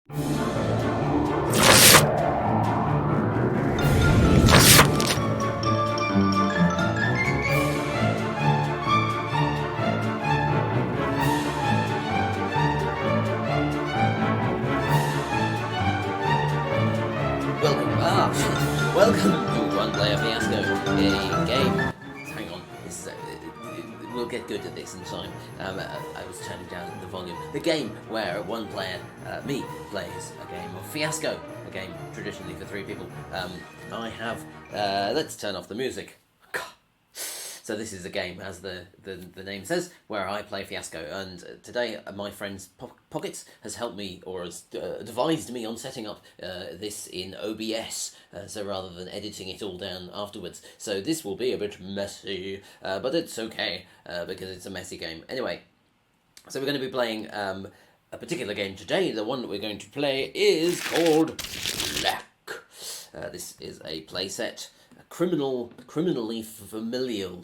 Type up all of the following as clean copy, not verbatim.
Welcome to One Player Fiasco, a game. Hang on, we'll get good at this in time. I was turning down the volume. The game where one player, me, plays a game of Fiasco, a game traditionally for 3 people. Let's turn off the music. So this is a game, as the name says, where I play Fiasco, and today my friend's Pockets has helped me, or has advised me on setting up this in OBS, so rather than editing it all down afterwards. So this will be a bit messy, but it's okay, because it's a messy game. Anyway, so we're going to be playing a particular game today. The one that we're going to play is called Black. This is a playset, a criminally familial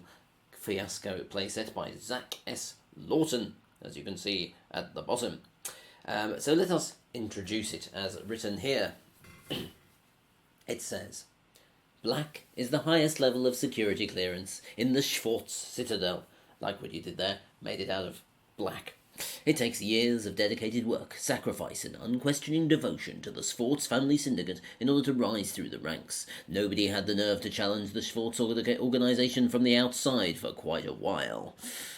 Fiasco playset by Zach S. Lorton, as you can see at the bottom. So let us introduce it as written here. It says, Black is the highest level of security clearance in the Schwartz Citadel. Like what you did there, made it out of black. It takes years of dedicated work, sacrifice, and unquestioning devotion to the Schwartz family syndicate in order to rise through the ranks. Nobody had the nerve to challenge the Schwartz organization from the outside for quite a while.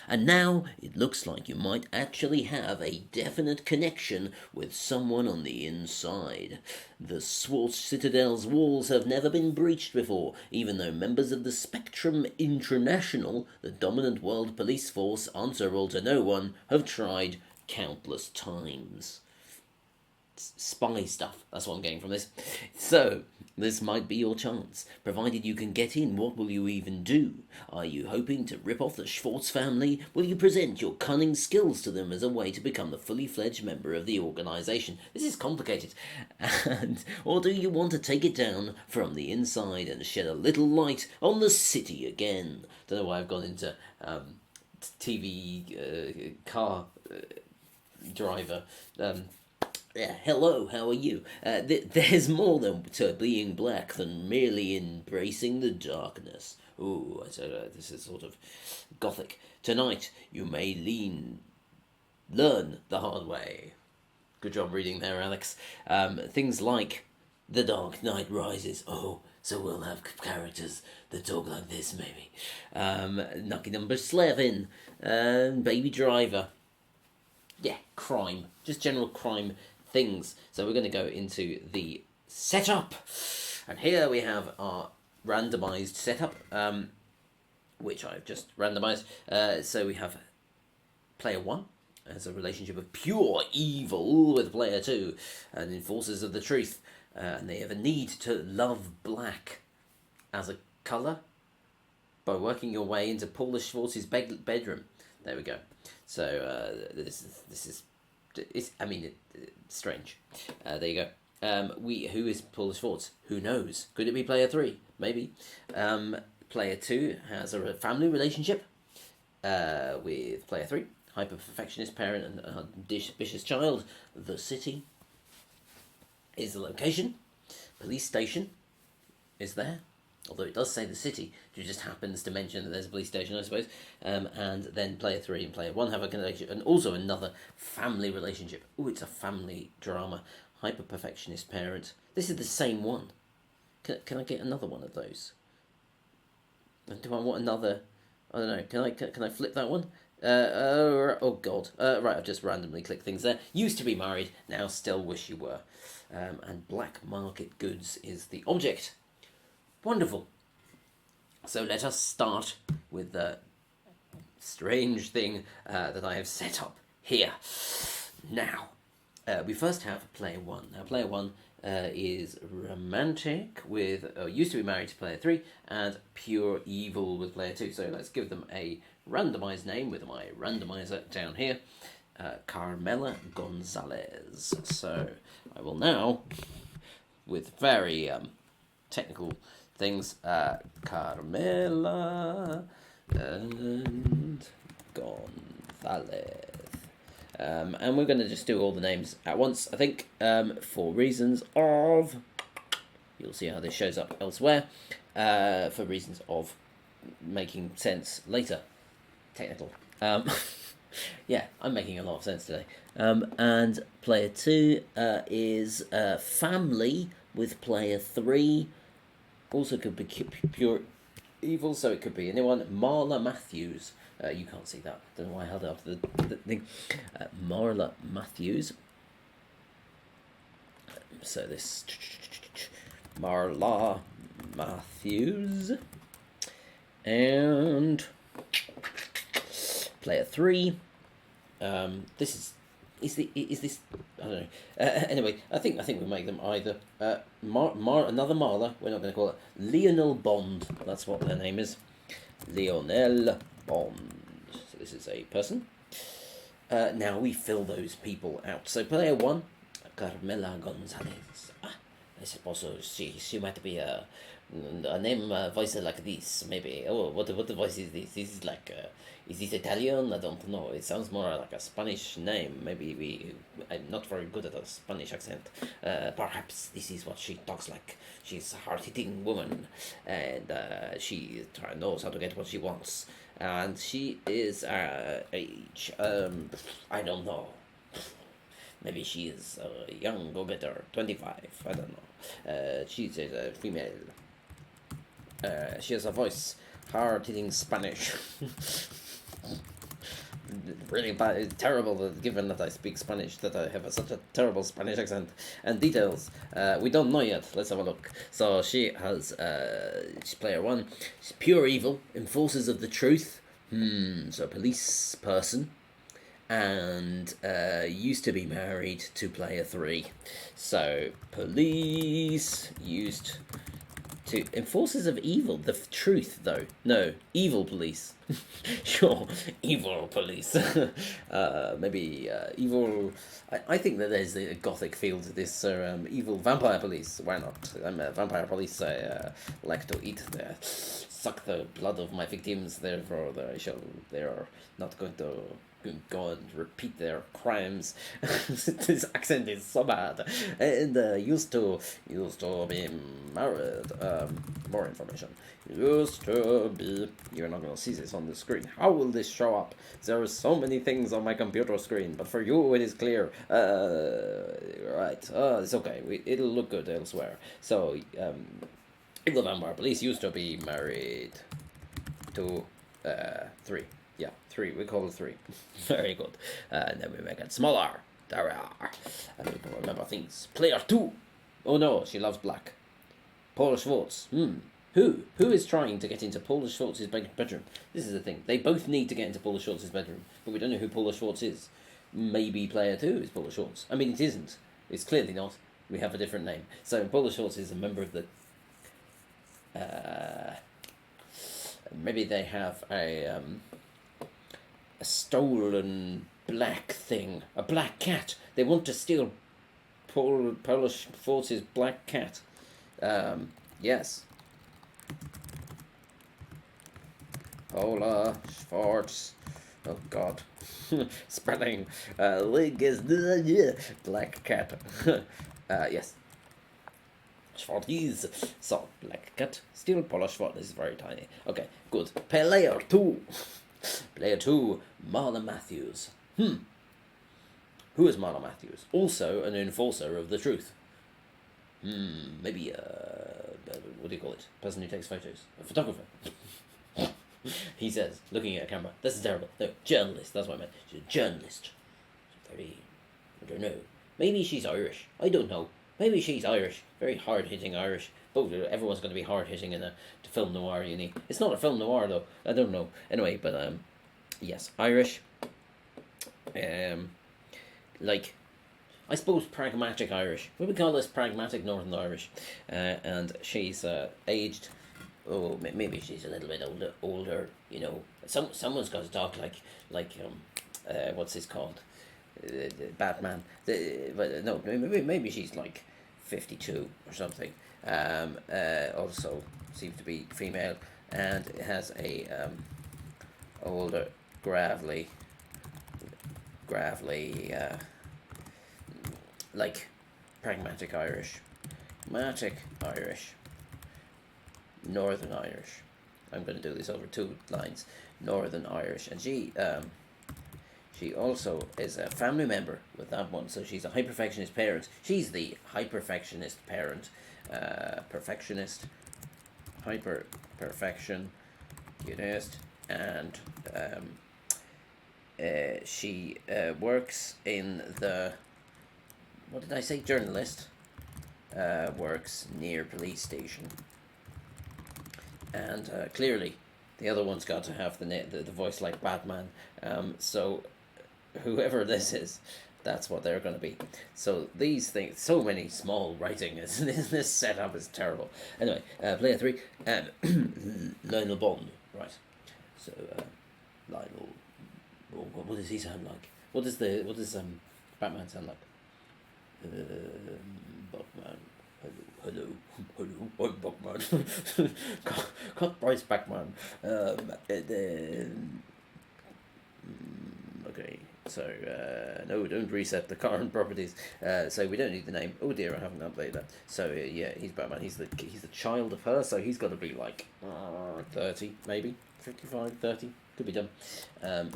And now it looks like you might actually have a definite connection with someone on the inside. The Schwartz Citadel's walls have never been breached before, even though members of the Spectrum International, the dominant world police force answerable to no one, have tried countless times. Spy stuff, that's what I'm getting from this. So, this might be your chance. Provided you can get in, what will you even do? Are you hoping to rip off the Schwartz family? Will you present your cunning skills to them as a way to become the fully fledged member of the organisation? This is complicated. Or do you want to take it down from the inside and shed a little light on the city again? Don't know why I've gone into TV car driver. Hello, how are you? There's more to being black than merely embracing the darkness. Ooh, this is sort of gothic. Tonight, you may learn the hard way. Good job reading there, Alex. Things like The Dark Knight Rises. Oh, so we'll have characters that talk like this, maybe. Lucky number 11. Baby Driver. Yeah, crime. Just general crime things. So we're going to go into the setup. And here we have our randomized setup, which I've just randomized. So we have player 1 as a relationship of pure evil with player 2 and enforcers of the truth. And they have a need to love black as a colour by working your way into Paula Schwartz's bedroom. There we go. So this is it's strange. There you go. Who is Paula Schwartz? Who knows? Could it be player 3? Maybe. Player 2 has a family relationship with player 3. Hyper-perfectionist parent and ambitious child. The city is the location. Police station is there. Although it does say the city, it just happens to mention that there's a police station, I suppose. And then player 3 and player 1 have a connection, and also another family relationship. Ooh, it's a family drama. Hyper-perfectionist parent. This is the same one. Can I get another one of those? Do I want another? I don't know. Can I flip that one? Oh God. Right, I've just randomly clicked things there. Used to be married, now still wish you were. And black market goods is the object. Wonderful. So let us start with the strange thing that I have set up here. Now, we first have player 1. Now, player 1 is romantic with, used to be married to player 3, and pure evil with player 2. So let's give them a randomized name with my randomizer down here. Carmela Gonzalez. So I will now, with very technical things, Carmela and Gonzalez. And we're going to just do all the names at once, I think, for reasons of... You'll see how this shows up elsewhere. For reasons of making sense later. Technical. Yeah, I'm making a lot of sense today. And player 2 is family with player 3. Also could be pure evil, so it could be anyone. Marla Matthews. You can't see that. Don't know why I held it up to the thing. Marla Matthews. So this... Marla Matthews. And... Player 3. This is this I don't know. Anyway, I think we make them either another Marla. We're not going to call it Lionel Bond. That's what their name is, Lionel Bond. So this is a person. Now we fill those people out. So player 1, Carmela Gonzalez. I suppose she might be a name voice like this, maybe. Oh, what the voice is this? This is like, is this Italian? I don't know. It sounds more like a Spanish name. Maybe I'm not very good at a Spanish accent. Perhaps this is what she talks like. She's a hard-hitting woman, and she knows how to get what she wants. And she is age, I don't know. Maybe she is a young go-getter, 25, I don't know. She's a female. She has a voice, hard-hitting Spanish. Really bad, terrible, given that I speak Spanish, that I have such a terrible Spanish accent. And details, we don't know yet. Let's have a look. So she has, she's player 1. She's pure evil, enforcers of the truth. So police person. And used to be married to player 3. So police used to enforcers of evil. The truth, though. No, evil police. Sure, evil police. Maybe evil. I think that there's a gothic feel to this. Evil vampire police. Why not? I'm a vampire police. I like to eat suck the blood of my victims. Therefore, they are not going to go and repeat their crimes. This accent is so bad. And used to be married. More information. Used to be. You're not gonna see this on the screen. How will this show up? There are so many things on my computer screen, but for you it is clear. Right. It's okay. It'll look good elsewhere. So, Evil Vampire Police used to be married to 3. Yeah, 3. We call it 3. Very good. And then we make it smaller. There we are. And we can remember things. Player 2. Oh no, she loves black. Paula Schwartz. Who is trying to get into Paula Schwartz's bedroom? This is the thing. They both need to get into Paula Schwartz's bedroom, but we don't know who Paula Schwartz is. Maybe player 2 is Paula Schwartz. I mean, it isn't. It's clearly not. We have a different name. So Paula Schwartz is a member of the... maybe they have a stolen black thing. A black cat. They want to steal Paula Schwartz's black cat. Yes. Paula Schwartz. Oh God. Spelling. Link is black cat. Yes. Schwartz. So, black cat. Still Paula Schwartz. This is very tiny. Okay, good. Player 2. Player 2. Marla Matthews. Who is Marla Matthews? Also an enforcer of the truth. Maybe what do you call it? Person who takes photos. A photographer. He says, looking at a camera. This is terrible. No, journalist. That's what I meant. She's a journalist. Very, I don't know. Maybe she's Irish. I don't know. Maybe she's Irish. Very hard-hitting Irish. But everyone's going to be hard-hitting in a film noir uni. It's not a film noir, though. I don't know. Anyway, but, yes. Irish. Like... I suppose pragmatic Irish. We would call this pragmatic Northern Irish. And she's aged. Oh, maybe she's a little bit older. You know, someone's got to talk like what's this called? Batman. But no, maybe she's like 52 or something. Also seems to be female and has a older, gravelly gravelly, like pragmatic Irish, Northern Irish. I'm going to do this over 2 lines. Northern Irish, and she also is a family member with that one, so she's a high perfectionist parent. She's the high perfectionist parent, perfectionist, hyper perfectionist, and she works in the, what did I say, journalist, works near police station, and clearly the other one's got to have the voice like Batman, so whoever this is, that's what they're going to be. So these things, so many small writing, this setup is terrible. Anyway, player 3, Lionel Bond, right. So Lionel, what does he sound like? What does Batman sound like? Batman. Hello, I'm Batman. Cut Bryce Batman. Okay, so no, don't reset the current properties. So we don't need the name. Oh dear, I haven't updated that. So yeah, he's Batman. He's the child of her, so he's got to be like 30, maybe 55, 30. Could be done. I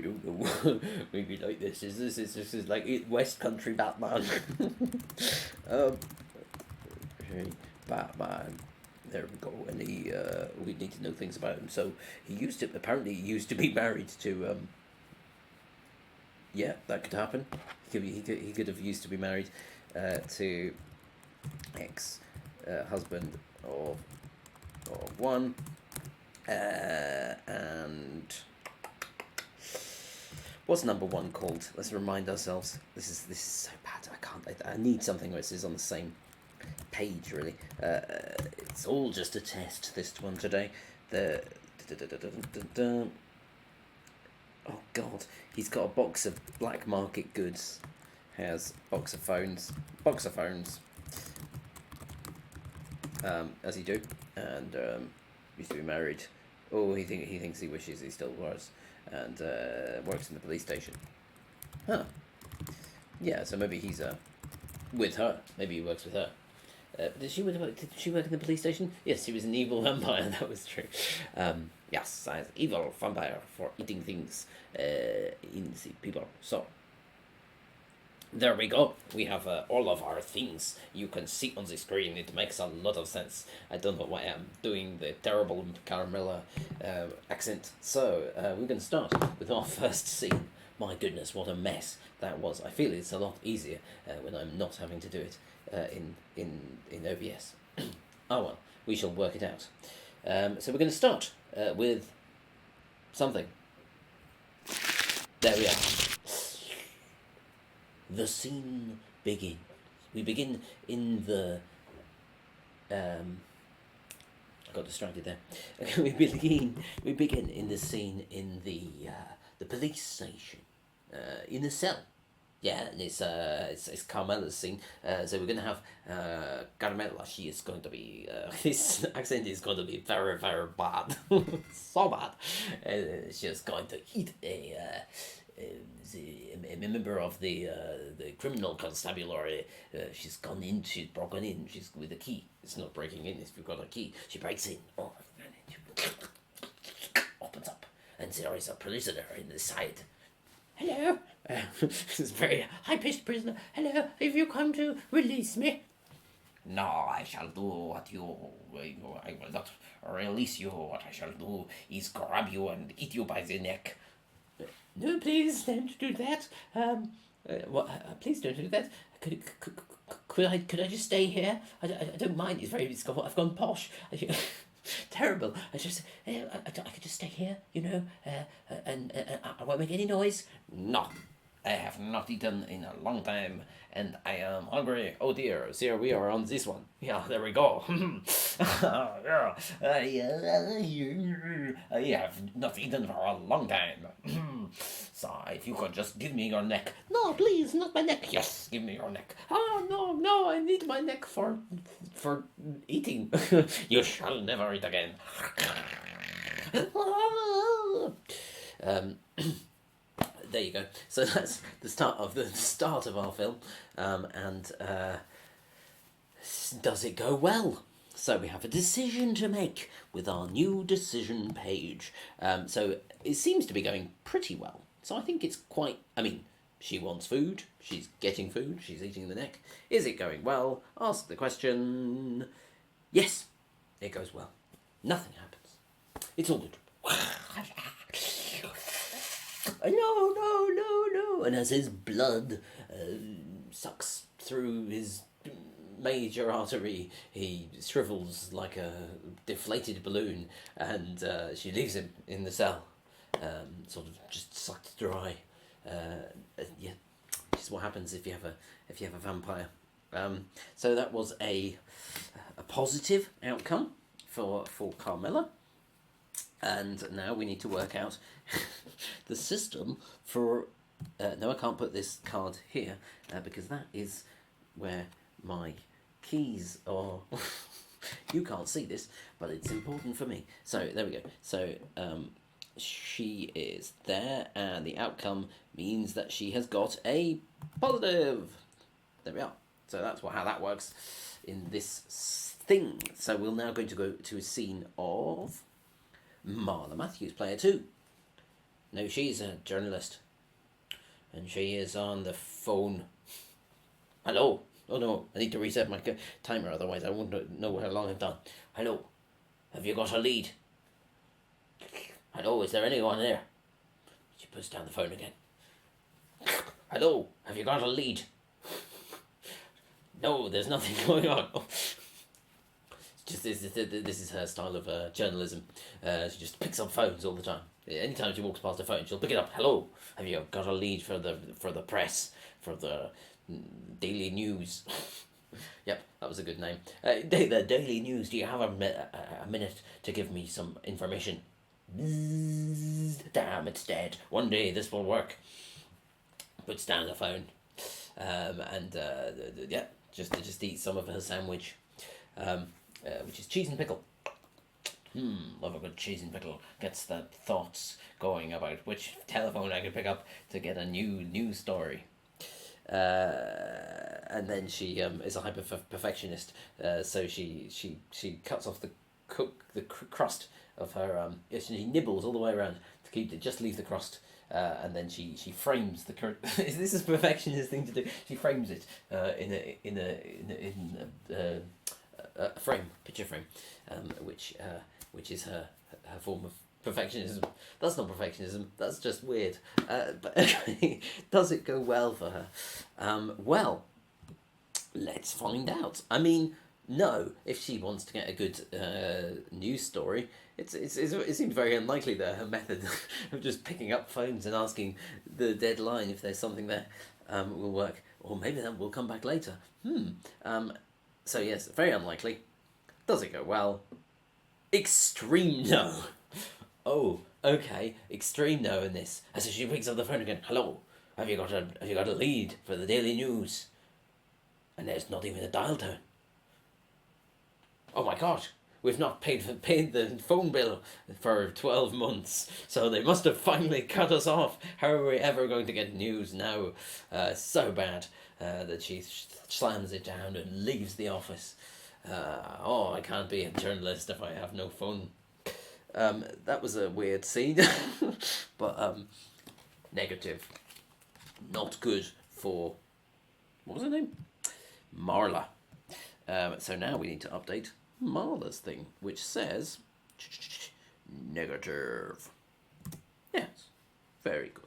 don't know. Maybe like this. This is like West Country Batman. Okay, Batman. There we go. And we need to know things about him. So he used to be married to. Yeah, that could happen. He could have used to be married to husband of one, and what's number 1 called? Let's remind ourselves. This is so bad. I need something where this is on the same page, really. It's all just a test, this one today. Oh god, he's got a box of black market goods. Has box of phones, as he do, and used to be married. Oh, he thinks he wishes he still was, and works in the police station. Huh. Yeah, so maybe he's with her. Maybe he works with her. Did she work in the police station? Yes, she was an evil vampire. That was true. Yes, I was an evil vampire for eating things in the people. So there we go. We have all of our things. You can see on the screen. It makes a lot of sense. I don't know why I'm doing the terrible Caramella accent. So we're going to start with our first scene. My goodness, what a mess that was. I feel it's a lot easier when I'm not having to do it in OBS. Oh well, we shall work it out. So we're going to start with something. There we are. The scene begins. We begin in the. I got distracted there. we begin in the scene in the police station, in a cell. Yeah, and it's Carmela's scene. So we're gonna have Carmela. She is going to be his accent is going to be very very bad, so bad. She's going to eat a member of the criminal constabulary. She's broken in. She's with a key. It's not breaking in. If you've got a key, she breaks in. Oh, opens up, and there is a prisoner in the side. Hello. This is very high-pitched prisoner. Hello, have you come to release me? No, I shall do what I will not release you. What I shall do is grab you and eat you by the neck. No, please don't do that. Please don't do that. Could I just stay here? I don't mind. I've gone posh. Terrible. I could just stay here, and I won't make any noise. No, I have not eaten in a long time, and I am hungry. Oh dear, so here we are on this one. Yeah, there we go. Yeah, I have not eaten for a long time. So if you could just give me your neck. No, please, not my neck. Yes, give me your neck. Oh, no, I need my neck for eating. You shall never eat again. There you go. So that's the start of our film, and does it go well? So we have a decision to make with our new decision page. So it seems to be going pretty well. So I think it's quite. I mean, she wants food. She's getting food. She's eating the neck. Is it going well? Ask the question. Yes, it goes well. Nothing happens. It's all good. No. And as his blood sucks through his major artery, he shrivels like a deflated balloon, and she leaves him in the cell, sort of just sucked dry. Yeah, which is what happens if you have a vampire. So that was a positive outcome for Carmilla. And now we need to work out the system for... no, I can't put this card here, because that is where my keys are. You can't see this, but it's important for me. So, there we go. So, she is there, and the outcome means that she has got a positive. There we are. So that's how that works in this thing. So we're now going to go to a scene of... Marla Matthews, player 2. No, she's a journalist. And she is on the phone. Hello? Oh no, I need to reset my timer, otherwise I won't know how long I've done. Hello? Have you got a lead? Hello, is there anyone there? She puts down the phone again. Hello? Have you got a lead? No, there's nothing going on. Just this is her style of journalism. She just picks up phones all the time. Anytime she walks past a phone, she'll pick it up. Hello, have you got a lead for the press, for the Daily News? Yep, that was a good name. The Daily News. Do you have a minute to give me some information? Damn, it's dead. One day this will work. Puts down the phone, and yeah, just eat some of her sandwich. Which is cheese and pickle. Love a good cheese and pickle. Gets the thoughts going about which telephone I could pick up to get a new news story. And then she is a hyper perfectionist. So she cuts off the crust of her. She nibbles all the way around to keep it. Just leave the crust. And then she frames the current. This is a perfectionist thing to do. She frames it in a frame, picture frame, which is her form of perfectionism. That's not perfectionism. That's just weird. But does it go well for her? Well, let's find out. I mean, no. If she wants to get a good news story, it seems very unlikely that her method of just picking up phones and asking the deadline if there's something there will work. Or maybe that will come back later. So yes, very unlikely. Does it go well? Extreme no. Oh, okay. Extreme no in this. And so she picks up the phone again. Hello, have you got a lead for the Daily News? And there's not even a dial tone. Oh my God, we've not paid the phone bill for 12 months, so they must have finally cut us off. How are we ever going to get news now? So bad that she slams it down and leaves the office. I can't be a journalist if I have no phone. That was a weird scene, but negative. Not good for, what was her name? Marla. So now we need to update Marla's thing, which says negative. Yes, very good.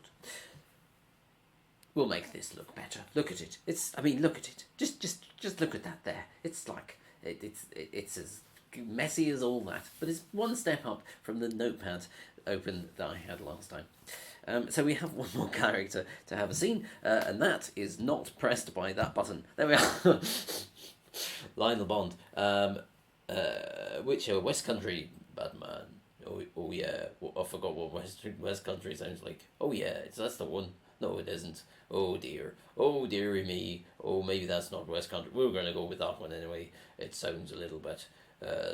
We'll make this look better. Look at it. Look at it. Just look at that there. It's like it's as messy as all that, but it's one step up from the notepad open that I had last time. So we have one more character to have a scene, and that is not pressed by that button. There we are. Lionel Bond. Which West Country Batman? Oh yeah. I forgot what West Country sounds like. Oh yeah, that's the one. No, it isn't. Oh dear. Oh dearie me. Oh, maybe that's not West Country. We're gonna go with that one anyway. It sounds a little bit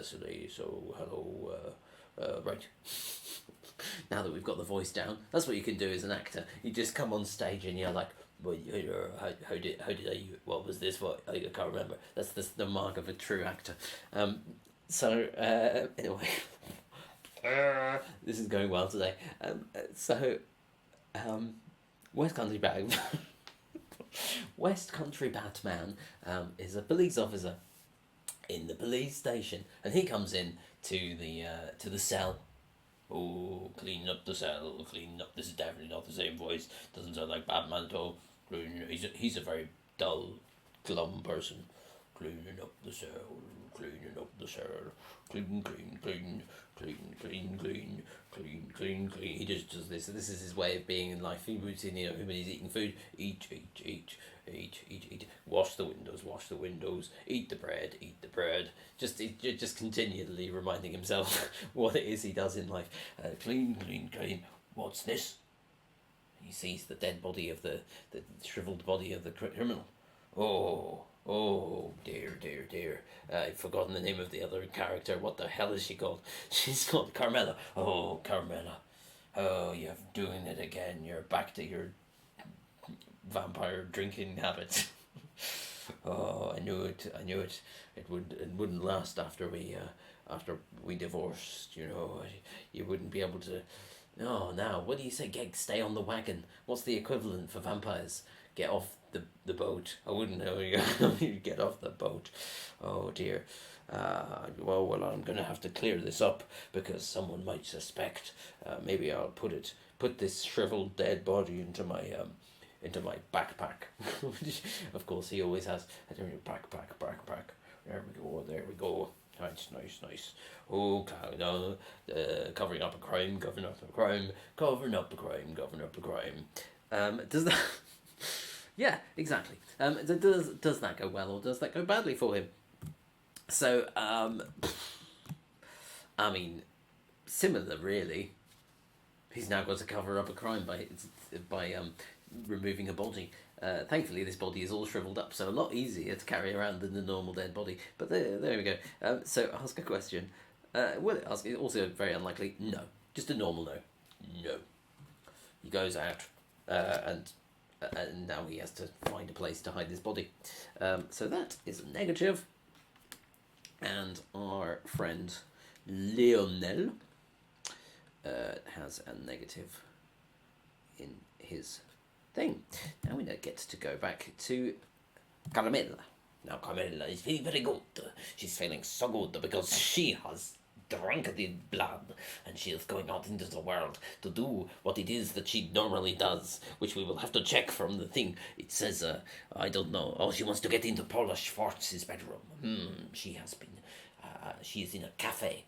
silly. So hello. Right. Now that we've got the voice down, that's what you can do as an actor. You just come on stage and you're like, well, how did what was this? What I can't remember. That's the mark of a true actor. Anyway, this is going well today. West Country Batman. West Country Batman is a police officer in the police station, and he comes in to the cell. Oh, clean up the cell, clean up. This is definitely not the same voice. Doesn't sound like Batman at all. He's a very dull, glum person. Cleaning up the cell, cleaning up the cell, clean. He just does this. This is his way of being in life. He routine, when he's eating food, eat. Wash the windows. Eat the bread. Just continually reminding himself what it is he does in life. Clean. What's this? He sees the dead body of the shriveled body of the criminal. Oh, dear. I've forgotten the name of the other character. What the hell is she called? She's called Carmela. Oh, Carmela. Oh, you're doing it again. You're back to your vampire drinking habits. Oh, I knew it. It wouldn't last after we divorced. You wouldn't be able to. Oh, now what do you say? Stay on the wagon. What's the equivalent for vampires? Get off the boat. I wouldn't know you get off the boat. Oh dear. Well, I'm gonna have to clear this up because someone might suspect. Maybe I'll put this shriveled dead body into my backpack. Of course, he always has a backpack. There we go. Nice. Oh, covering up a crime. Does that? Yeah, exactly. Does that go well or does that go badly for him? So, I mean, similar really. He's now got to cover up a crime by removing a body. Thankfully, this body is all shriveled up, so a lot easier to carry around than the normal dead body. But there we go. So ask a question. Will it ask? Also very unlikely. No, just a normal no. No. He goes out, and now he has to find a place to hide his body. So that is a negative. And our friend Lionel has a negative in his thing. Now we get to go back to Carmela. Now Carmela is feeling very good. She's feeling so good because she has drunk the blood and she is going out into the world to do what it is that she normally does, which we will have to check from the thing. It says, I don't know. Oh, she wants to get into Paula Schwartz's bedroom. She has been, she is in a cafe.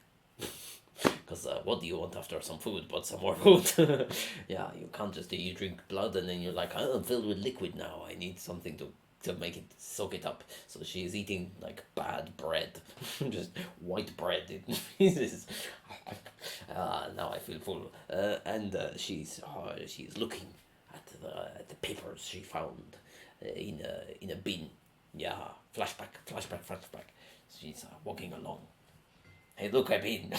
Because what do you want after some food but some more food? Yeah, you can't just you drink blood and then you're like, I'm filled with liquid now. I need something to make it soak it up. So she is eating like bad bread, just white bread. Now I feel full. And she's looking at the papers she found in a bin. Yeah, flashback. She's walking along. Hey, look, a bin.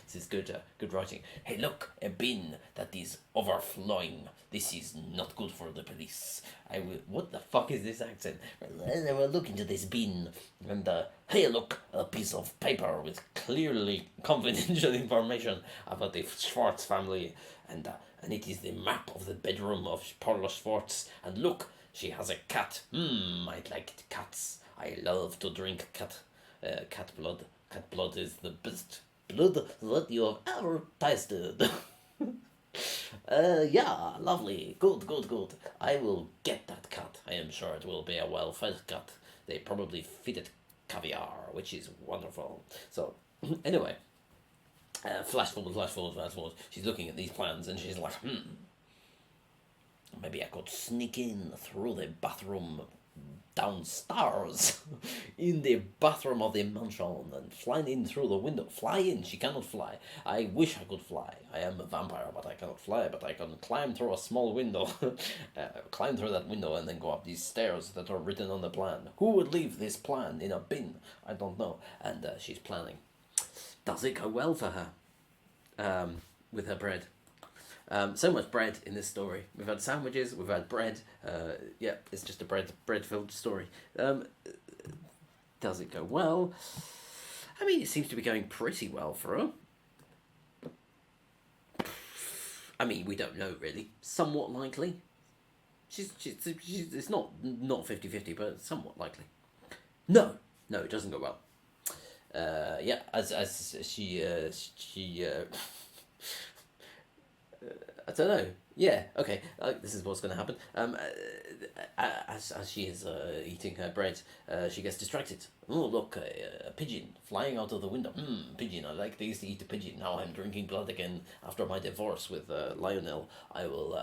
This is good writing. Hey, look, a bin that is overflowing. This is not good for the police. What the fuck is this accent? I will look into this bin, and hey, look, a piece of paper with clearly confidential information about the Schwartz family, and it is the map of the bedroom of Paula Schwartz. And look, she has a cat. I like cats. I love to drink cat blood. Cat blood is the best blood that you have ever tasted. Yeah, lovely. Good. I will get that cat. I am sure it will be a well-fed cat. They probably feed it caviar, which is wonderful. So, anyway, flash forward. She's looking at these plans and she's like, maybe I could sneak in through the bathroom downstairs in the bathroom of the mansion and fly in through the window. Fly in, she cannot fly. I wish I could fly. I am a vampire, but I cannot fly, but I can climb through a small window. Climb through that window and then go up these stairs that are written on the plan. Who would leave this plan in a bin? I don't know. And she's planning. Does it go well for her? with her bread. So much bread in this story. We've had sandwiches, we've had bread. Yeah, it's just a bread-filled story. Does it go well? I mean, it seems to be going pretty well for her. I mean, we don't know really. Somewhat likely. She's it's not 50-50, but somewhat likely. No, it doesn't go well. Yeah, as she I don't know. Yeah, okay. This is what's going to happen. As she is eating her bread, she gets distracted. Oh, look, a pigeon flying out of the window. Pigeon. I like these to eat a pigeon. Now I'm drinking blood again after my divorce with Lionel. I will.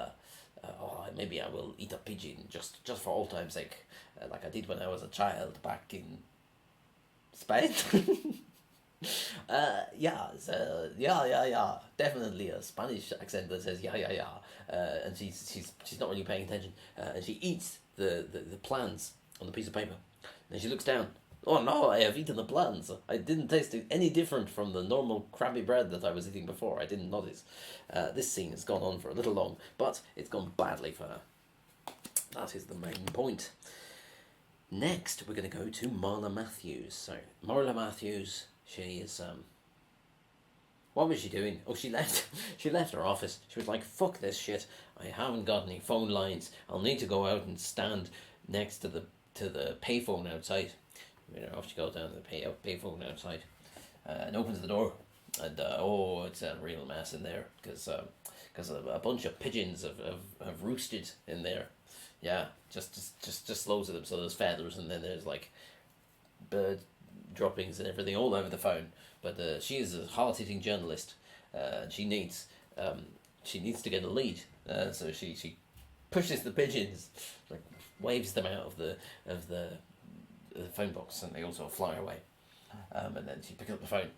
Maybe I will eat a pigeon just for old time's sake, like I did when I was a child back in Spain. Yeah, definitely a Spanish accent that says yeah, and she's not really paying attention, and she eats the plans on the piece of paper, and she looks down. Oh no, I have eaten the plans. I didn't taste it any different from the normal crappy bread that I was eating before. I didn't notice. This scene has gone on for a little long, but it's gone badly for her. That is the main point. Next, we're going to go to Marla Matthews. So, Marla Matthews, she is, what was she doing? Oh, she left. She left her office. She was like, fuck this shit. I haven't got any phone lines. I'll need to go out and stand next to the payphone outside. Off she goes down to the payphone outside, and opens the door, and it's a real mess in there because a bunch of pigeons have roosted in there. Yeah, just loads of them. So there's feathers, and then there's like bird droppings and everything all over the phone. But she is a hard-hitting journalist. She needs to get a lead. So she pushes the pigeons, like waves them out of the phone box, and they also fly away. And then she picks up the phone.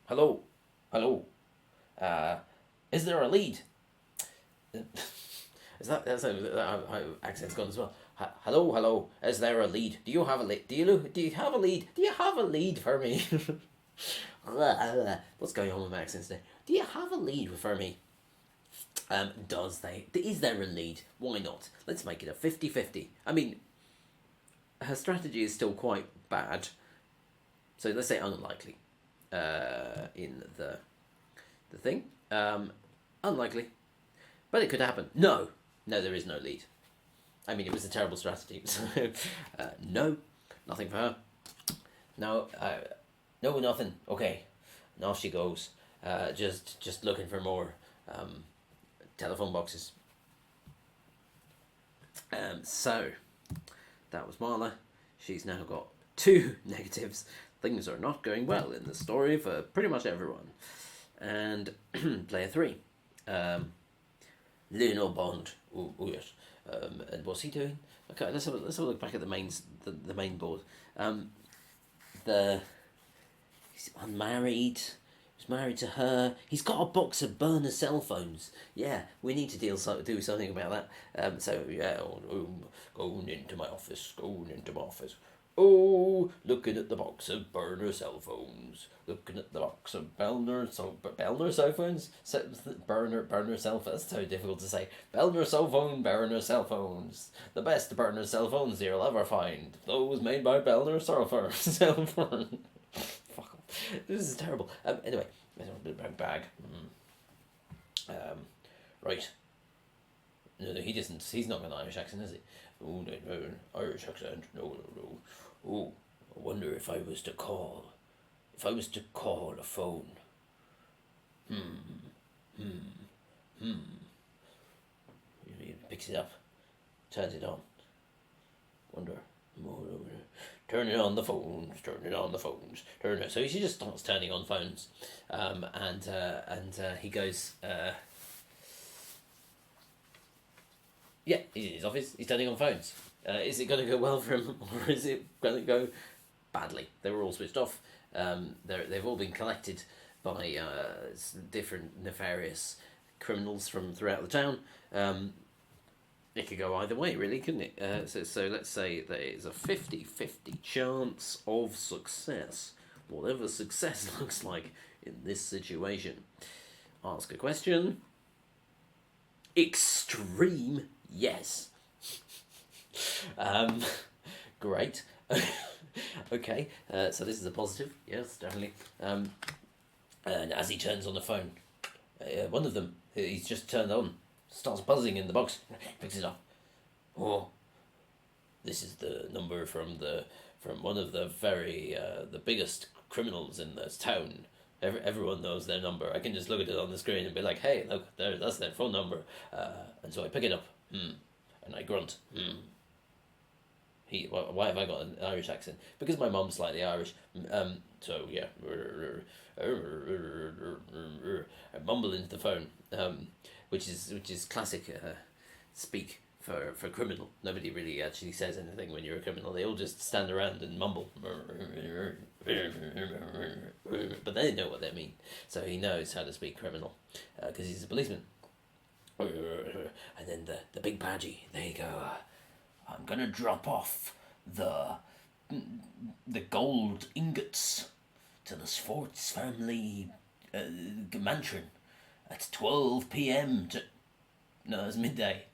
Hello. Is there a lead? That's how accent's gone as well. Hello. Is there a lead? Do you have a lead? Do you have a lead? Do you have a lead for me? What's going on with my accents today? Do you have a lead for me? Is there a lead? Why not? Let's make it a 50-50. I mean, her strategy is still quite bad, so let's say unlikely in the thing. Unlikely, but it could happen. No, there is no lead. I mean, it was a terrible strategy. So, no, nothing for her. No, nothing. Okay, and off she goes. Just looking for more telephone boxes. So that was Marla. She's now got 2 negatives. Things are not going well in the story for pretty much everyone. And player 3, Lionel Bond. Oh yes. And what's he doing? Okay, let's have a look back at the main board. He's unmarried. He's married to her. He's got a box of burner cell phones. Yeah, we need to do something about that. Going into my office. Oh, looking at the box of burner cell phones. Looking at the box of burner cell phones. Burner cell phones. That's so difficult to say. Burner cell phones. The best burner cell phones you'll ever find. Those made by burner cell phones. Fuck off. This is terrible. Anyway, bag. Right. No, he doesn't. He's not got an Irish accent, is he? Oh, no, Irish accent. No. Oh, I wonder if I was to call a phone. He picks it up, turns it on. Wonder. Turn it on the phones. So he just starts turning on phones, and he goes. Yeah, he's in his office. He's turning on phones. Is it going to go well for him, or is it going to go badly? They were all switched off. They've all been collected by different nefarious criminals from throughout the town. It could go either way, really, couldn't it? So let's say that it's a 50-50 chance of success, whatever success looks like in this situation. Ask a question. Extreme yes. Great. Okay, so this is a positive. Yes, definitely. And as he turns on the phone, one of them, he's just turned on, starts buzzing in the box, picks it up. Oh, this is the number from one of the the biggest criminals in this town. Everyone knows their number. I can just look at it on the screen and be like, hey, look, that's their phone number. And so I pick it up, and I grunt, Why have I got an Irish accent? Because my mum's slightly Irish. So yeah, I mumble into the phone, which is classic speak for criminal. Nobody really actually says anything when you're a criminal. They all just stand around and mumble. But they know what they mean. So he knows how to speak criminal because he's a policeman. And then the big badgie, there you go. I'm gonna drop off the gold ingots to the Schwartz family mansion at 12 p.m. No, it's midday.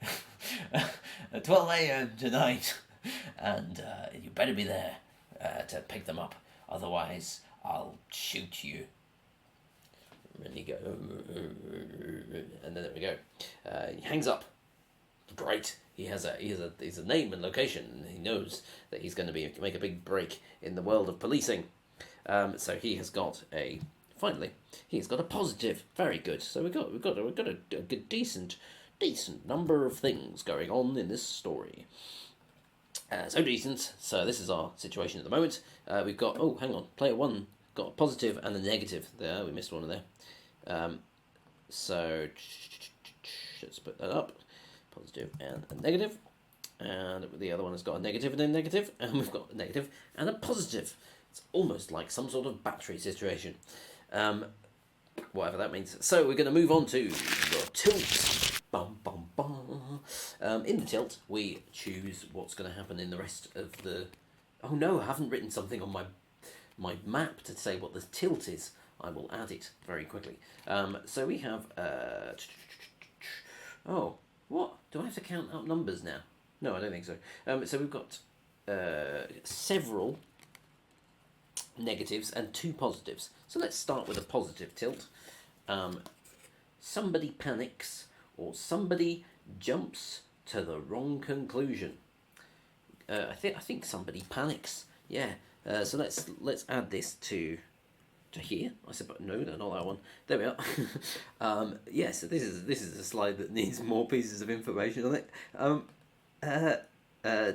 At 12 a.m. tonight, and you better be there to pick them up. Otherwise, I'll shoot you. And you go, and then there we go. He hangs up. Great. He's a name and location, and he knows that he's going to make a big break in the world of policing. So he has got he's got a positive. Very good. So we've got a good decent number of things going on in this story. So decent. So this is our situation at the moment. We've got hang on, player one got a positive and a negative. There, we missed one of there. So let's put that up. Positive and a negative, and the other one has got a negative and a negative, and we've got a negative and a positive. It's almost like some sort of battery situation, whatever that means. So we're going to move on to the tilt. Bum, bum, bum. In the tilt, we choose what's going to happen in the rest of the... Oh no, I haven't written something on my map to say what the tilt is. I will add it very quickly. So we have... What? Do I have to count up numbers now? No, I don't think so. So we've got several negatives and 2 positives. So let's start with a positive tilt. Somebody panics or somebody jumps to the wrong conclusion. I think somebody panics. Yeah. So let's add this to here, I suppose. No, not that one. There we are. So this is a slide that needs more pieces of information on it.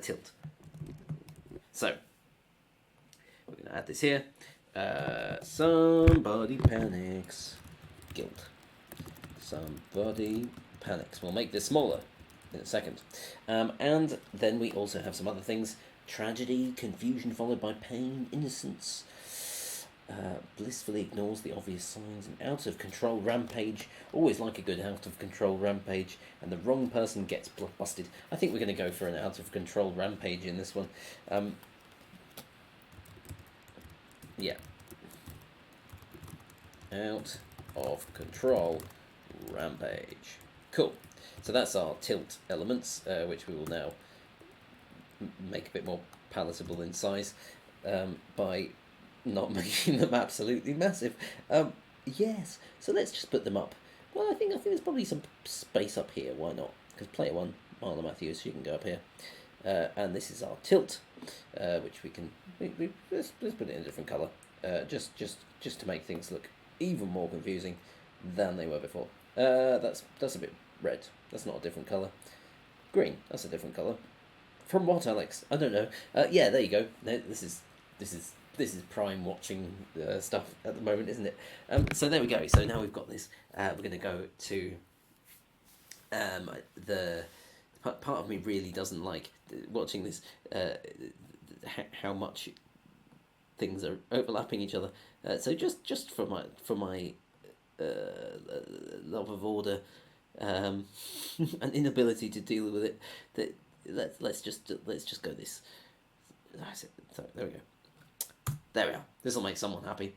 Tilt. So we're going to add this here. Somebody panics. Guilt. Somebody panics. We'll make this smaller in a second. And then we also have some other things. Tragedy, confusion followed by pain, innocence. Blissfully ignores the obvious signs. An out-of-control rampage. Always like a good out-of-control rampage. And the wrong person gets busted. I think we're going to go for an out-of-control rampage in this one. Yeah. Out-of-control rampage. Cool. So that's our tilt elements, which we will now make a bit more palatable in size by not making them absolutely massive. Yes, so let's just put them up. Well, I think there's probably some space up here. Why not? Because player one, Marla Matthews, you can go up here. And this is our tilt, which we can let's put it in a different colour, just to make things look even more confusing than they were before. That's a bit red. That's not a different colour. Green. That's a different colour. From what, Alex? I don't know. Yeah, there you go. No, this is prime watching stuff at the moment, isn't it? So there we go. So now we've got this. We're going to go to the part of me really doesn't like watching this. How much things are overlapping each other. So just for my love of order, an inability to deal with it. Let's just go this. So there we go. There we are. This will make someone happy.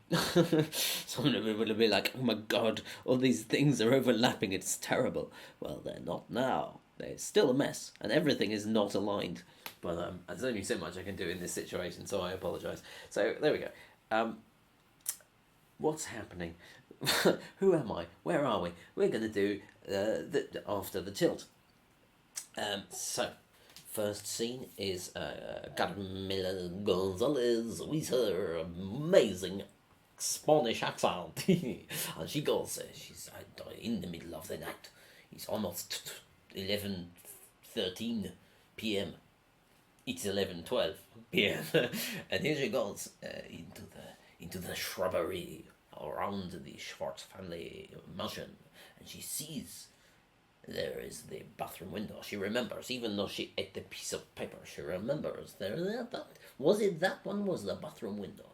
Someone will be like, oh my god, all these things are overlapping, it's terrible. Well, they're not now. They're still a mess, and everything is not aligned. But there's only so much I can do in this situation, so I apologise. So, there we go. What's happening? Who am I? Where are we? We're going to do after the tilt. So, first scene is Carmela Gonzalez with her amazing Spanish accent. And she goes, she's in the middle of the night. It's almost 11:13 p.m. It's 11:12 p.m. And here she goes into the shrubbery around the Schwartz family mansion, and she sees there is the bathroom window. She remembers, even though she ate the piece of paper, she remembers that one was the bathroom window.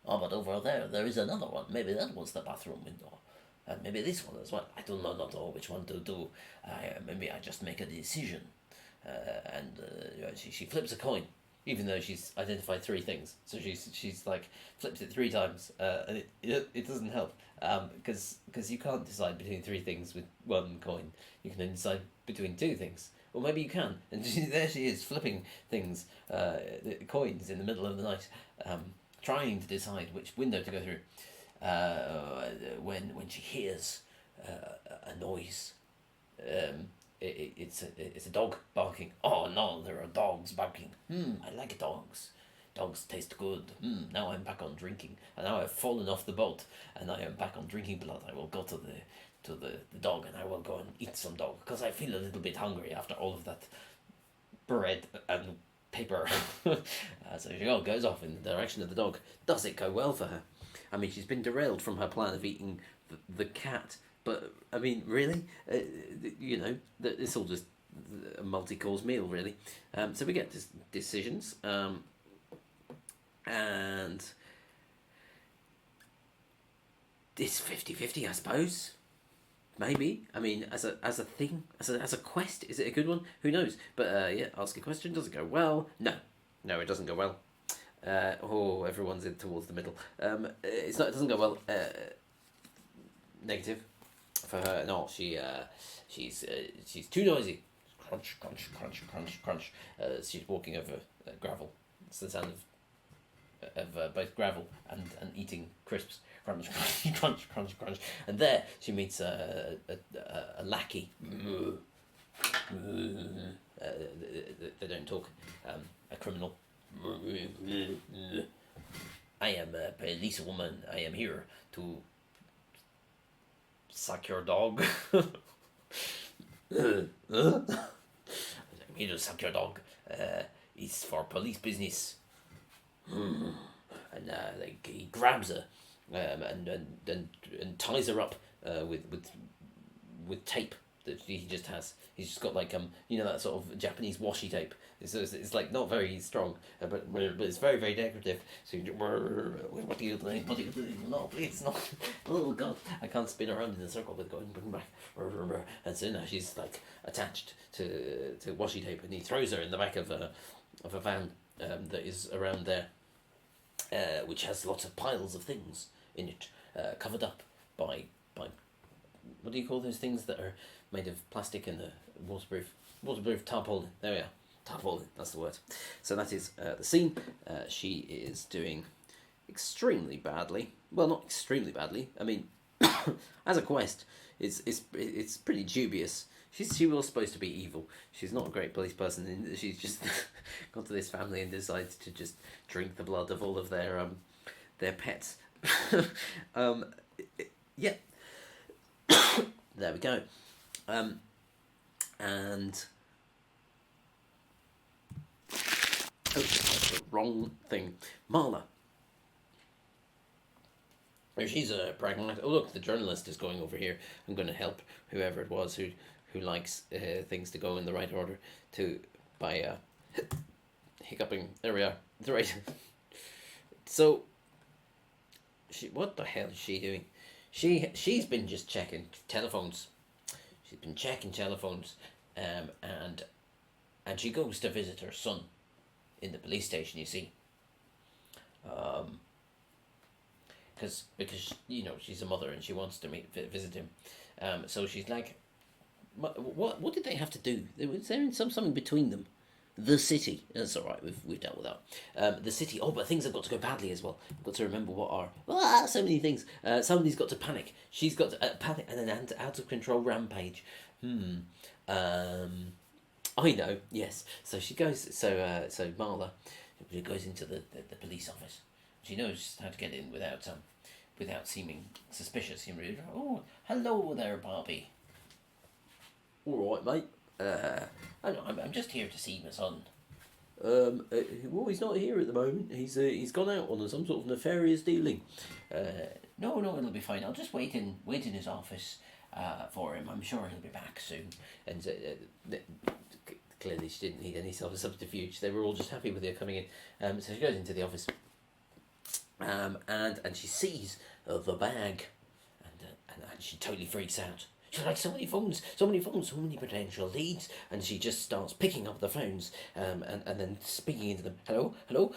Oh, but over there is another one. Maybe that was the bathroom window. And maybe this one as well. I don't know which one to do. Maybe I just make a decision. She flips a coin, even though she's identified three things. So she's like flips it three times, and it doesn't help, because you can't decide between three things with one coin. You can only decide between two things. Or maybe you can. And there she is flipping things, coins in the middle of the night, trying to decide which window to go through. When she hears a noise. It's a dog barking. Oh no, there are dogs barking. I like dogs. Dogs taste good. Now I'm back on drinking, and now I've fallen off the boat, and I am back on drinking blood. I will go to the dog, and I will go and eat some dog, because I feel a little bit hungry after all of that bread and paper. So she goes off in the direction of the dog. Does it go well for her? I mean, she's been derailed from her plan of eating the cat. But, I mean, really? It's all just a multi-course meal, really. So we get decisions. And it's 50-50, I suppose. Maybe. I mean, as a thing, as a quest, is it a good one? Who knows? But, ask a question. Does it go well? No, it doesn't go well. Everyone's in towards the middle. It doesn't go well. Negative. For her, no, she's too noisy. Crunch, crunch, crunch, crunch, crunch. She's walking over gravel. It's the sound of both gravel and eating crisps. Crunch, crunch, crunch, crunch, crunch. And there she meets a lackey. They don't talk. A criminal. I am a policewoman. I am here to suck your dog. I'm here to suck your dog. It's for police business. And he grabs her, and ties her up with tape that he just has. He's just got like that sort of Japanese washi tape. It's like not very strong, but it's very, very decorative. So what are you doing? What are you doing? No, please, no. Oh God, I can't spin around in a circle with going back. And so now she's like attached to washi tape, and he throws her in the back of a van that is around there, which has lots of piles of things in it, covered up by what do you call those things that are made of plastic and waterproof tarpaulin. There we are. Tarpaulin, that's the word. So that is the scene. She is doing extremely badly. Well, not extremely badly. I mean, as a quest, it's pretty dubious. She was supposed to be evil. She's not a great police person. And she's just gone to this family and decides to just drink the blood of all of their pets. Yeah. There we go. And that's the wrong thing. Marla. She's a pragmatic. Oh look, the journalist is going over here. I'm going to help whoever it was who likes things to go in the right order by hiccuping. There we are. It's right. So, what the hell is she doing? She's been just checking telephones. She's been checking telephones, and she goes to visit her son in the police station. You see, because she's a mother and she wants to visit him. So she's like, what did they have to do? Was there something between them? The city. That's all right. We've dealt with that. The city. Oh, but things have got to go badly as well. I've got to remember what are. So many things. Somebody's got to panic. She's got to panic and an out of control rampage. I know. Yes. So she goes. So Marla goes into the police office. She knows how to get in without seeming suspicious. Oh, hello there, Barbie. All right, mate. I'm just here to see my son. Well, he's not here at the moment. He's gone out on some sort of nefarious dealing. No, it'll be fine. I'll just wait in his office for him. I'm sure he'll be back soon. And clearly she didn't need any sort of subterfuge. They were all just happy with her coming in. So she goes into the office, and she sees the bag, and she totally freaks out. She's like, so many phones, so many potential leads, and she just starts picking up the phones, and then speaking into them. Hello. No,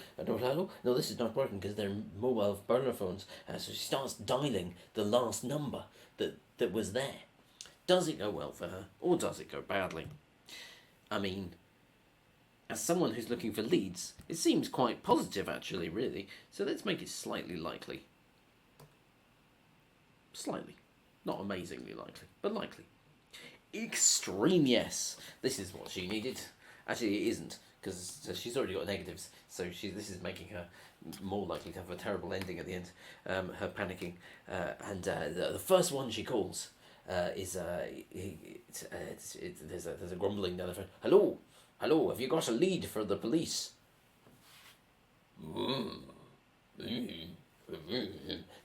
this is not working because they're mobile burner phones. So she starts dialing the last number that was there. Does it go well for her, or does it go badly? I mean, as someone who's looking for leads, it seems quite positive, actually, really. So let's make it slightly likely. Slightly. Not amazingly likely, but likely. Extreme yes. This is what she needed. Actually, it isn't, because she's already got negatives. So this is making her more likely to have a terrible ending at the end. Her panicking. And the first one she calls is... there's a grumbling down the phone. Hello, have you got a lead for the police?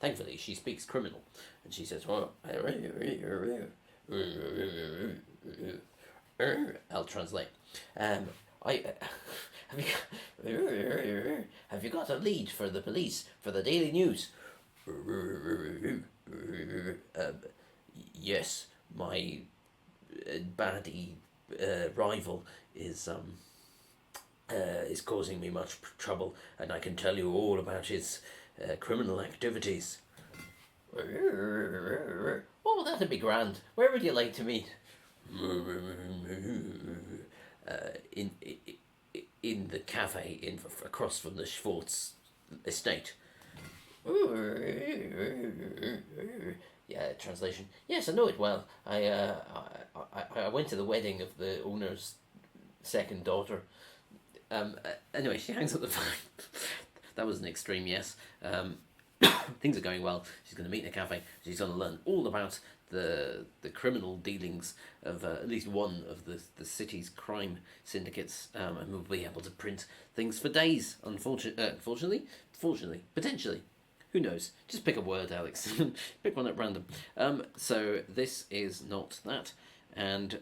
Thankfully, she speaks criminal, and she says, "Well, I'll translate. Have you got a lead for the police for the Daily News?" Yes, my baddie rival is causing me much trouble, and I can tell you all about his criminal activities. Oh, that'd be grand. Where would you like to meet? In the cafe across from the Schwartz estate. Yeah, translation. Yes, I know it well. I went to the wedding of the owner's second daughter. Anyway, she hangs up the phone. That was an extreme yes. Things are going well. She's going to meet in a cafe. She's going to learn all about the criminal dealings of at least one of the city's crime syndicates, and we'll be able to print things for days. Fortunately, potentially. Who knows? Just pick a word, Alex. Pick one at random. So this is not that. And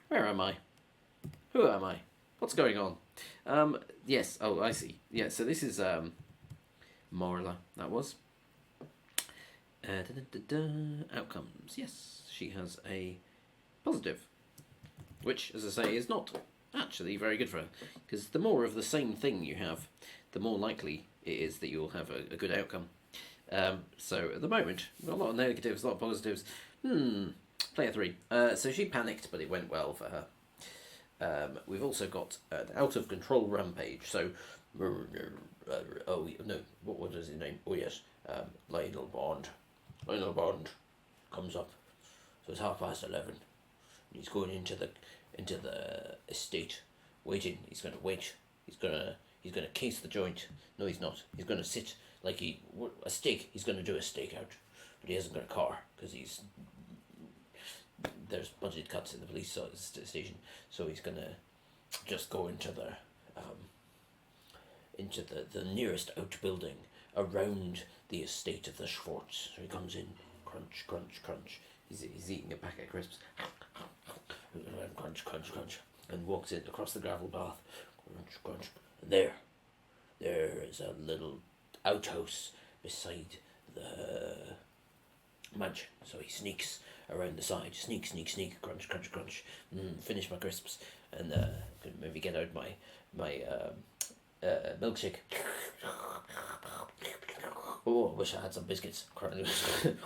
where am I? Who am I? What's going on? Yes. Oh, I see. Yeah. So this is Marla. That was. Outcomes. Yes, she has a positive, which, as I say, is not actually very good for her, because the more of the same thing you have, the more likely it is that you'll have a good outcome. So at the moment, we've got a lot of negatives, a lot of positives. Player 3. So she panicked, but it went well for her. We've also got an out of control rampage. So, oh no, what is his name? Oh yes, Lionel Bond. Lionel Bond comes up. So it's 11:30. He's going into the estate, waiting. He's going to wait. He's going to case the joint. No, he's not. He's going to sit like a steak. He's going to do a stakeout, but he hasn't got a car because there's budget cuts in the police station, so he's going to just go into the nearest outbuilding around the estate of the Schwartz. So he comes in, crunch, crunch, crunch. He's eating a packet of crisps, crunch, crunch, crunch, and walks in across the gravel path, crunch, crunch. And there is a little outhouse beside the mansion. So he sneaks around the side, sneak, crunch, crunch, crunch. Finish my crisps, and maybe get out my milkshake. Oh, I wish I had some biscuits. Slurp,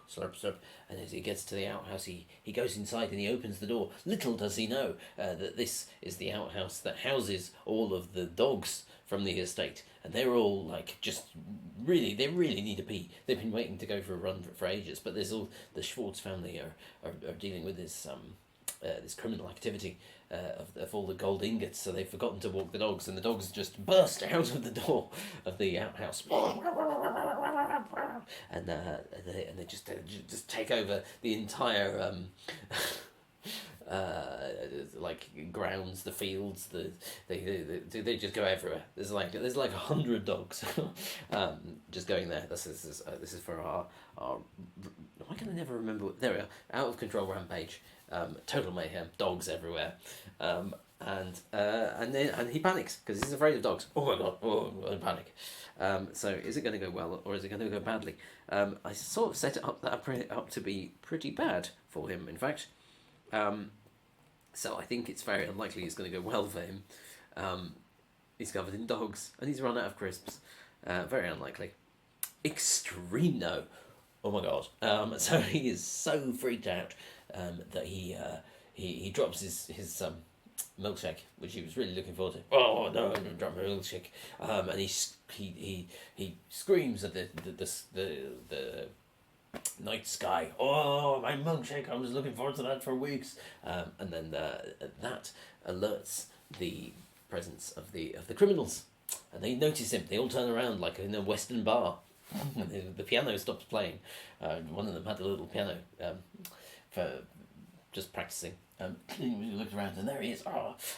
slurp. And as he gets to the outhouse, he goes inside and he opens the door. Little does he know that this is the outhouse that houses all of the dogs from the estate. And they're all like they really need a pee. They've been waiting to go for a run for ages. But there's all the Schwartz family are dealing with this criminal activity of all the gold ingots, so they've forgotten to walk the dogs, and the dogs just burst out of the door of the outhouse, and they just take over the entire like grounds, the fields, they just go everywhere. There's like 100 dogs, just going there. This is for our why can I never remember? There we are. Out of control rampage. Total mayhem, dogs everywhere, and he panics because he's afraid of dogs. Oh my god! Oh, I panic. So is it going to go well or is it going to go badly? I sort of set it up to be pretty bad for him. In fact, so I think it's very unlikely it's going to go well for him. He's covered in dogs and he's run out of crisps. Very unlikely. Extreme no. Oh my god! So he is so freaked out that he drops his milkshake, which he was really looking forward to. Oh no! I'm gonna drop my milkshake. And he screams at the night sky. Oh, my milkshake! I was looking forward to that for weeks. And then that alerts the presence of the criminals, and they notice him. They all turn around like in a Western bar. The piano stops playing. One of them had a little piano for just practicing. He looked around and there he is.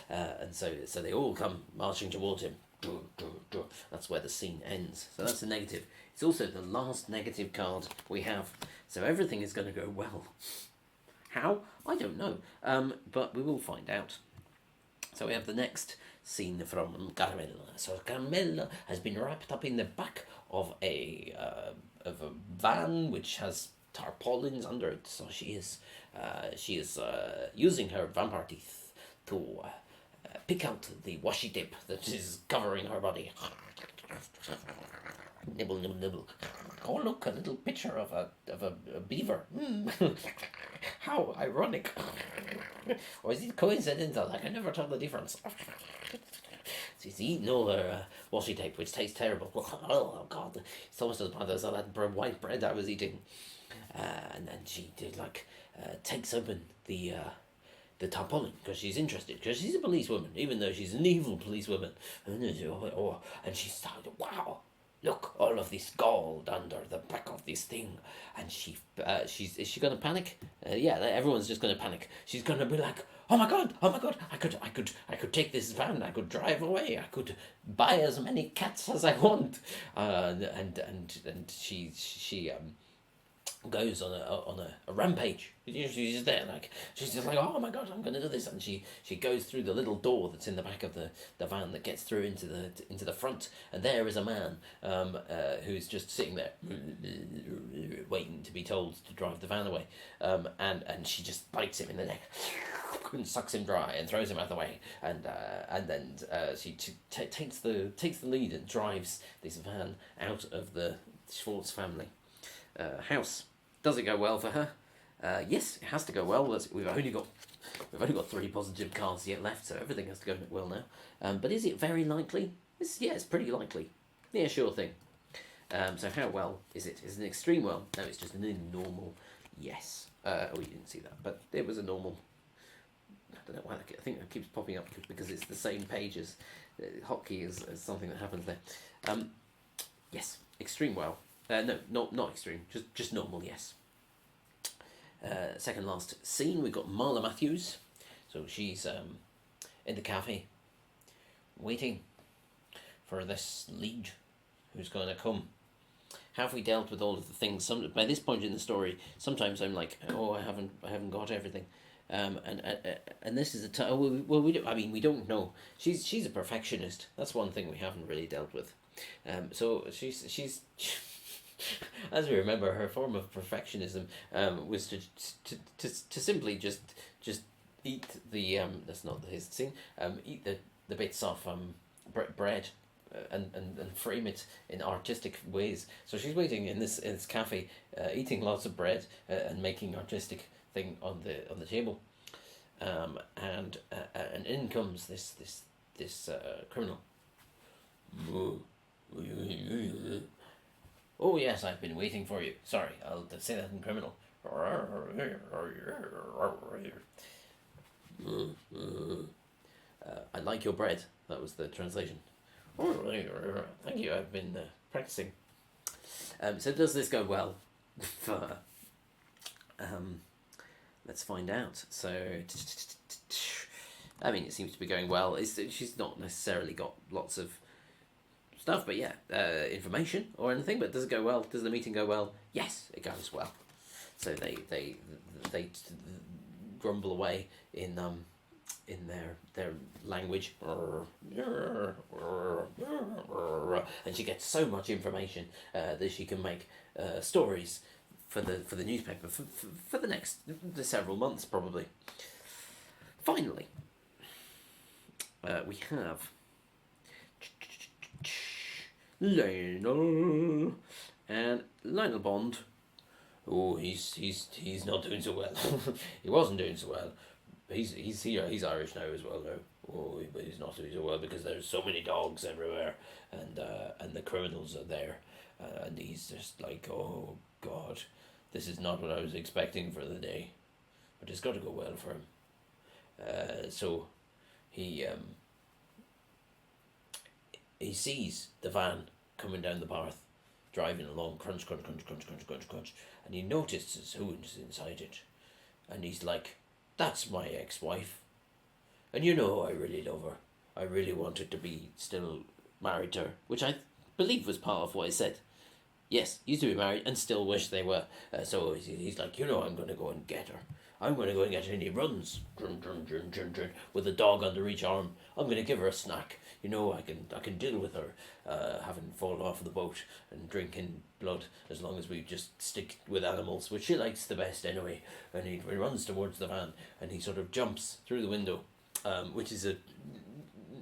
And so they all come marching towards him. That's where the scene ends. So that's a negative. It's also the last negative card we have. So everything is going to go well. How? I don't know. But we will find out. So we have the next scene from Carmela. So Carmela has been wrapped up in the back of a van which has tarpaulins under it. So she is using her vampire teeth to pick out the washi tape that is covering her body. Nibble, nibble, nibble. Oh look, a little picture of a beaver. How ironic. Or is it coincidental? I can never tell the difference. She's eating all her washi tape, which tastes terrible. Oh god, it's almost as bad as all that white bread I was eating. And then she takes open the tarpaulin because she's interested, because she's a policewoman, even though she's an evil policewoman. And she started, wow, look, all of this gold under the back of this thing. And is she gonna panic? Yeah, everyone's just gonna panic. She's gonna be like, oh my god, I could take this van, I could drive away, I could buy as many cats as I want. And she goes on a rampage. She's just there, like she's just like, oh my god, I'm gonna do this, and she goes through the little door that's in the back of the van that gets through into the front, and there is a man who's just sitting there waiting to be told to drive the van away, and she just bites him in the neck and sucks him dry and throws him out of the way, and then she takes the lead and drives this van out of the Schwartz family house. Does it go well for her? Yes, it has to go well. We've only got 3 positive cards yet left, so everything has to go well now. But is it very likely? It's pretty likely. Yeah, sure thing. So how well is it? Is it an extreme well? No, it's just a normal yes. You didn't see that, but it was a normal. I don't know why. I think it keeps popping up because it's the same page as hotkey is something that happens there. Yes, extreme well. No, not extreme. Just normal. Yes. Second last scene, we've got Marla Matthews. So she's in the cafe, waiting for this lead who's going to come. Have we dealt with all of the things? By this point in the story, sometimes I'm like, oh, I haven't got everything. And this is a time. Well, we don't know. She's a perfectionist. That's one thing we haven't really dealt with. So she's as we remember, her form of perfectionism was to simply just eat the that's not his scene. Eat the bits off bread and frame it in artistic ways. So she's waiting in this cafe, eating lots of bread and making artistic thing on the table, and in comes this criminal. Oh yes, I've been waiting for you. Sorry, I'll say that in criminal. I like your bread. That was the translation. Thank you. I've been practicing. So does this go well? Let's find out. So, I mean, it seems to be going well. She's not necessarily got lots of stuff, but yeah, information or anything. But does it go well? Does the meeting go well? Yes, it goes well. So they grumble away in their language, and she gets so much information that she can make stories for the newspaper for the next several months probably. Finally, we have Lionel, and Lionel Bond. Oh, he's not doing so well. He wasn't doing so well. He's here. He's Irish now as well now. Oh, but he's not doing so well because there's so many dogs everywhere, and the criminals are there, and he's just like, oh God, this is not what I was expecting for the day, but it's got to go well for him. So he sees the van coming down the path, driving along, crunch, crunch, crunch, crunch, crunch, crunch, crunch, and he notices who's inside it, and he's like, that's my ex-wife, and you know I really love her. I really wanted to be still married to her, which I believe was part of what I said. Yes, used to be married and still wish they were. So he's like, you know, I'm going to go and get her. I'm going to go and get her, and he runs, with a dog under each arm. I'm going to give her a snack. You know, I can deal with her having fallen off the boat and drinking blood as long as we just stick with animals, which she likes the best anyway. And he runs towards the van and he sort of jumps through the window, which is a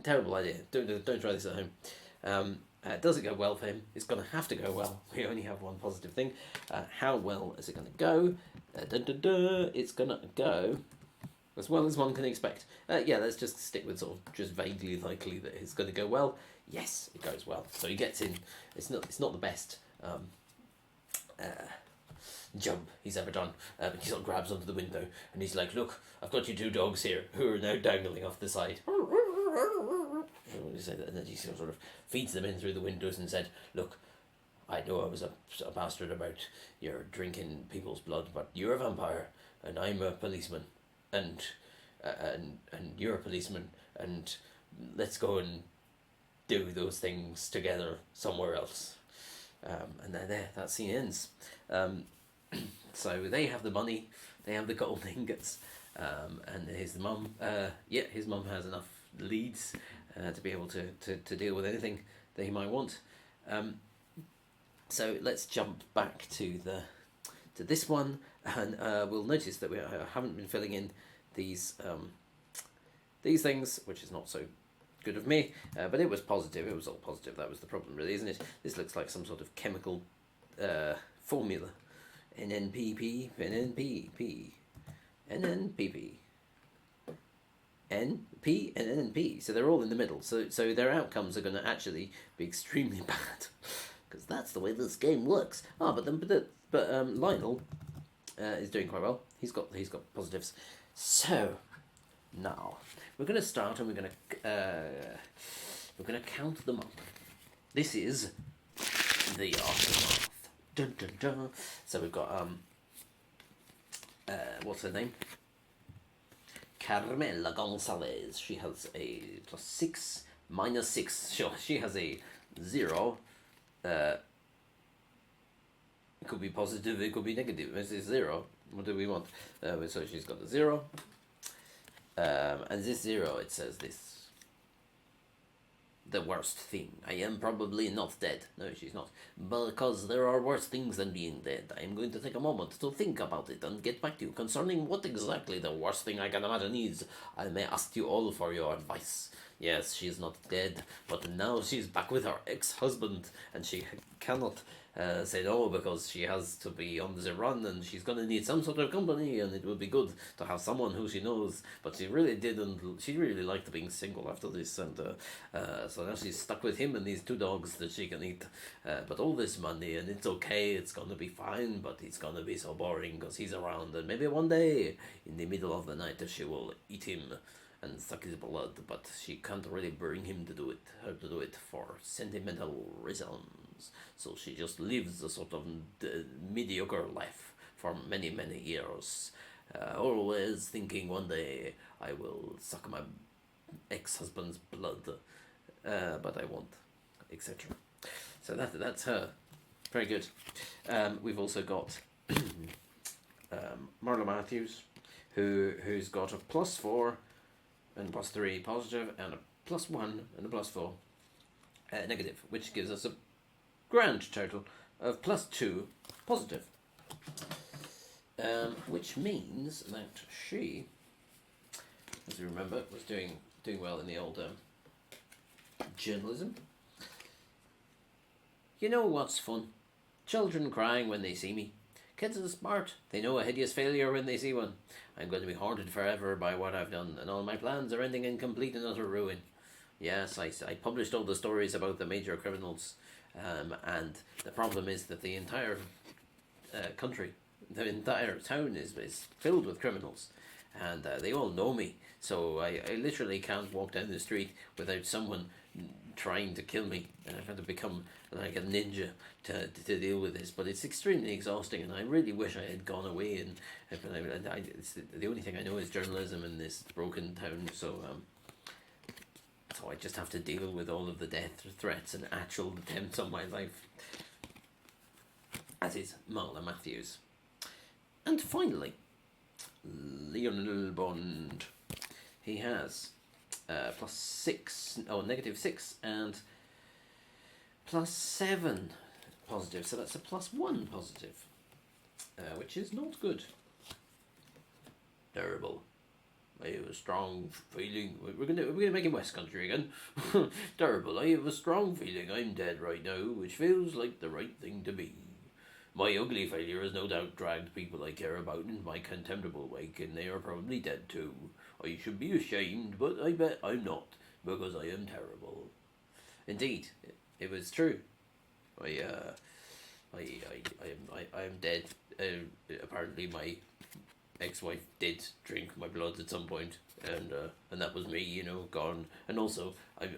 terrible idea. Don't try this at home. Does it go well for him? It's going to have to go well. We only have one positive thing. How well is it going to go? It's going to go as well as one can expect. Yeah, let's just stick with sort of just vaguely likely that it's going to go well. Yes, it goes well. So he gets in. It's not the best jump he's ever done. But he sort of grabs onto the window and he's like, look, I've got you two dogs here who are now dangling off the side. And then he sort of feeds them in through the windows and said, look, I know I was a bastard about your drinking people's blood, but you're a vampire and I'm a policeman, and you're a policeman, and let's go and do those things together somewhere else. And then there, that scene ends. So they have the money, they have the gold ingots, and his mum, his mum has enough leads to be able to deal with anything that he might want. So let's jump back to this one, and we'll notice that we haven't been filling in these things, which is not so good of me, but it was positive. It was all positive. That was the problem, really, isn't it? This looks like some sort of chemical formula. NNPP, NNPP, NNPP. N, P, and N and P. So they're all in the middle. So their outcomes are going to actually be extremely bad, because that's the way this game works. But Lionel is doing quite well. He's got positives. So now we're going to start, and we're going to count them up. This is the aftermath. Dun, dun, dun. So we've got what's her name? Carmela Gonzalez. She has a +6, -6. Sure, she has a 0. It could be positive, it could be negative. This is 0. What do we want? So she's got a 0. And this 0, it says this. The worst thing. I am probably not dead. No, she's not. Because there are worse things than being dead. I am going to take a moment to think about it and get back to you concerning what exactly the worst thing I can imagine is. I may ask you all for your advice. Yes, she's not dead, but now she's back with her ex-husband, and she cannot say no because she has to be on the run, and she's going to need some sort of company, and it would be good to have someone who she knows. But she really didn't. She really liked being single after this, and so now she's stuck with him and these two dogs that she can eat. But all this money, and it's okay. It's going to be fine, but it's going to be so boring because he's around, and maybe one day in the middle of the night she will eat him and suck his blood, but she can't really bring him to do it, her to do it for sentimental reasons. So she just lives a sort of mediocre life for many, many years, always thinking one day I will suck my ex-husband's blood, but I won't, etc. So that's her. Very good. We've also got Marla Matthews, who's got a +4 and +3 positive, and a +1 and a +4 negative, which gives us a grand total of +2 positive. Which means that she, as you remember, was doing well in the old journalism. You know what's fun? Children crying when they see me. Kids are smart. They know a hideous failure when they see one. I'm going to be haunted forever by what I've done, and all my plans are ending in complete and utter ruin. Yes, I published all the stories about the major criminals, and the problem is that the entire country, the entire town is filled with criminals, and they all know me. So I literally can't walk down the street without someone trying to kill me, and I've had to become like a ninja to deal with this. But it's extremely exhausting, and I really wish I had gone away. And it's the only thing I know is journalism in this broken town. So so I just have to deal with all of the death threats and actual attempts on my life. That is Marla Matthews. And finally, Lionel Bond. He has +6, -6 and +7 positive, so that's a +1 positive, which is not good. Terrible. I have a strong feeling. We're gonna make him West Country again. Terrible. I have a strong feeling I'm dead right now, which feels like the right thing to be. My ugly failure has no doubt dragged people I care about into my contemptible wake, and they are probably dead too. I should be ashamed, but I bet I'm not, because I am terrible. Indeed, it was true. I am dead. Apparently, my ex-wife did drink my blood at some point, and that was me, gone. And also, I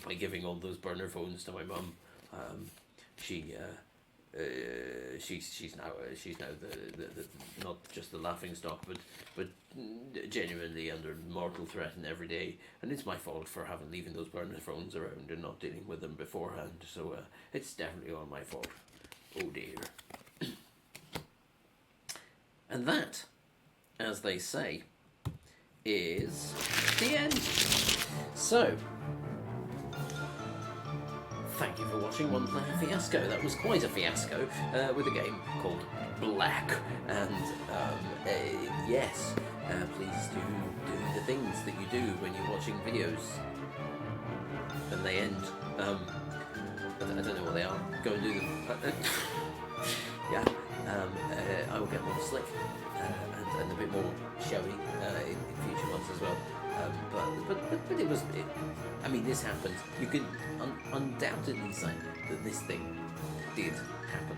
by giving all those burner phones to my mum, she's now the not just the laughing stock, but genuinely under mortal threat and every day, and it's my fault for leaving those burner phones around and not dealing with them beforehand. So it's definitely all my fault. Oh dear. And that, as they say, is the end. So, thank you for watching One Player Fiasco. That was quite a fiasco with a game called Black. And yes, please do the things that you do when you're watching videos and they end. I don't know what they are. Go and do them. Yeah. I will get more slick and a bit more showy in future months as well. But it was. I mean, this happened. You can undoubtedly say that this thing did happen.